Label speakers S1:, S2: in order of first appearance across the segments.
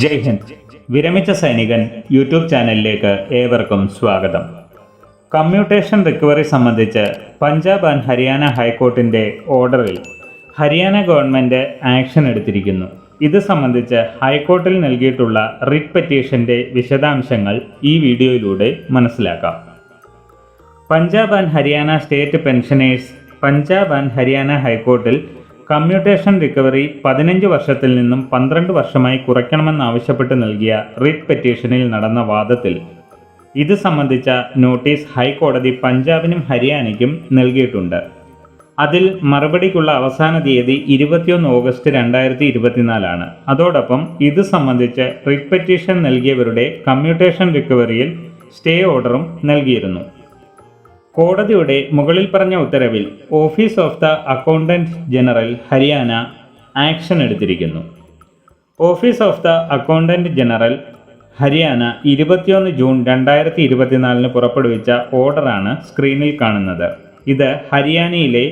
S1: ജയ് ഹിന്ദ്. വിരമിച്ച സൈനികൻ യൂട്യൂബ് ചാനലിലേക്ക് ഏവർക്കും സ്വാഗതം. കമ്മ്യൂട്ടേഷൻ റിക്കവറി സംബന്ധിച്ച് പഞ്ചാബ് ആൻഡ് ഹരിയാന ഹൈക്കോർട്ടിൻ്റെ ഓർഡറിൽ ഹരിയാന ഗവൺമെൻറ് ആക്ഷൻ എടുത്തിരിക്കുന്നു. ഇത് സംബന്ധിച്ച് ഹൈക്കോർട്ടിൽ നൽകിയിട്ടുള്ള റിറ്റ് പെറ്റീഷൻ്റെ വിശദാംശങ്ങൾ ഈ വീഡിയോയിലൂടെ മനസ്സിലാക്കാം. Punjab and Haryana state pensioners Punjab and Haryana ഹൈക്കോർട്ടിൽ കമ്മ്യൂട്ടേഷൻ റിക്കവറി 15 വർഷത്തിൽ നിന്നും 12 വർഷമായി കുറയ്ക്കണമെന്നാവശ്യപ്പെട്ട് നൽകിയ റിറ്റ് പെറ്റീഷനിൽ നടന്ന വാദത്തിൽ ഇത് സംബന്ധിച്ച നോട്ടീസ് ഹൈക്കോടതി പഞ്ചാബിനും ഹരിയാനയ്ക്കും നൽകിയിട്ടുണ്ട്. അതിൽ മറുപടിക്കുള്ള അവസാന തീയതി 21 ഓഗസ്റ്റ് 2024 അതോടൊപ്പം ഇത് സംബന്ധിച്ച് റിറ്റ് പെറ്റീഷൻ നൽകിയവരുടെ കമ്മ്യൂട്ടേഷൻ റിക്കവറിയിൽ സ്റ്റേ ഓർഡറും നൽകിയിരുന്നു. കോടതിയുടെ മുകളിൽ പറഞ്ഞ ഉത്തരവിൽ office of the accountant general Haryana action എടുത്തിരിക്കുന്നു. Office of the accountant general Haryana 21 June 2024 പുറപ്പെടുവിച്ച ഓർഡറാണ് സ്ക്രീനിൽ കാണുന്നത്. ഇത് ഹരിയാനയിലെ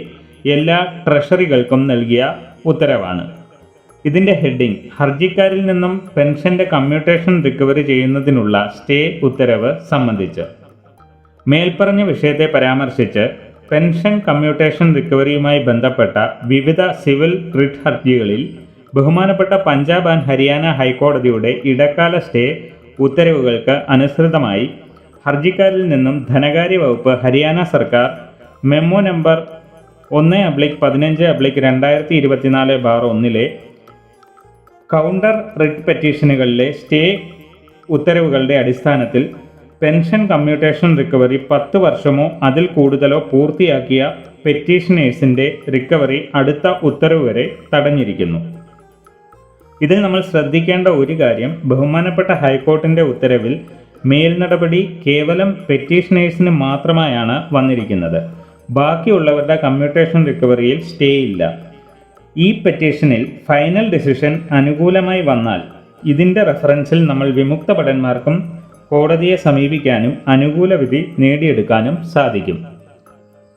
S1: എല്ലാ ട്രഷറികൾക്കും നൽകിയ ഉത്തരവാണ്. ഇതിൻ്റെ ഹെഡിങ് ഹർജിക്കാരിൽ നിന്നും പെൻഷൻ്റെ കമ്മ്യൂട്ടേഷൻ റിക്കവറി ചെയ്യുന്നതിനുള്ള സ്റ്റേ ഉത്തരവ് സംബന്ധിച്ച്. മേൽപ്പറഞ്ഞ വിഷയത്തെ പരാമർശിച്ച് പെൻഷൻ കമ്മ്യൂട്ടേഷൻ റിക്കവറിയുമായി ബന്ധപ്പെട്ട വിവിധ സിവിൽ റിട്ട് ഹർജികളിൽ ബഹുമാനപ്പെട്ട പഞ്ചാബ് ആൻഡ് ഹരിയാന ഹൈക്കോടതിയുടെ ഇടക്കാല സ്റ്റേ ഉത്തരവുകൾക്ക് അനുസൃതമായി ഹർജിക്കാരിൽ നിന്നും ധനകാര്യ വകുപ്പ് ഹരിയാന സർക്കാർ മെമ്മോ നമ്പർ 1/15/2024/1 കൗണ്ടർ റിട്ട് പെറ്റീഷനുകളിലെ സ്റ്റേ ഉത്തരവുകളുടെ അടിസ്ഥാനത്തിൽ പെൻഷൻ കമ്മ്യൂട്ടേഷൻ റിക്കവറി 10 വർഷമോ അതിൽ കൂടുതലോ പൂർത്തിയാക്കിയ പെറ്റീഷനേഴ്സിൻ്റെ റിക്കവറി അടുത്ത ഉത്തരവ് വരെ തടഞ്ഞിരിക്കുന്നു. ഇതിൽ നമ്മൾ ശ്രദ്ധിക്കേണ്ട ഒരു കാര്യം, ബഹുമാനപ്പെട്ട ഹൈക്കോർട്ടിൻ്റെ ഉത്തരവിൽ മേൽനടപടി കേവലം പെറ്റീഷനേഴ്സിന് മാത്രമായാണ് വന്നിരിക്കുന്നത്. ബാക്കിയുള്ളവരുടെ കമ്മ്യൂട്ടേഷൻ റിക്കവറിയിൽ സ്റ്റേ ഇല്ല. ഈ പെറ്റീഷനിൽ ഫൈനൽ ഡിസിഷൻ അനുകൂലമായി വന്നാൽ ഇതിൻ്റെ റെഫറൻസിൽ നമ്മൾ വിമുക്ത ഭടന്മാർക്കും കോടതിയെ സമീപിക്കാനും അനുകൂല വിധി നേടിയെടുക്കാനും സാധിക്കും.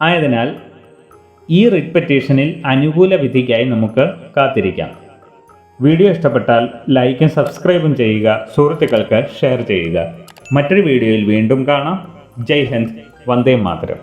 S1: ആയതിനാൽ ഈ റിറ്റ് പെറ്റീഷനിൽ അനുകൂല വിധിക്കായി നമുക്ക് കാത്തിരിക്കാം. വീഡിയോ ഇഷ്ടപ്പെട്ടാൽ ലൈക്കും സബ്സ്ക്രൈബും ചെയ്യുക, സുഹൃത്തുക്കൾക്ക് ഷെയർ ചെയ്യുക. മറ്റൊരു വീഡിയോയിൽ വീണ്ടും കാണാം. ജയ് ഹിന്ദ്, വന്ദേ മാതരം.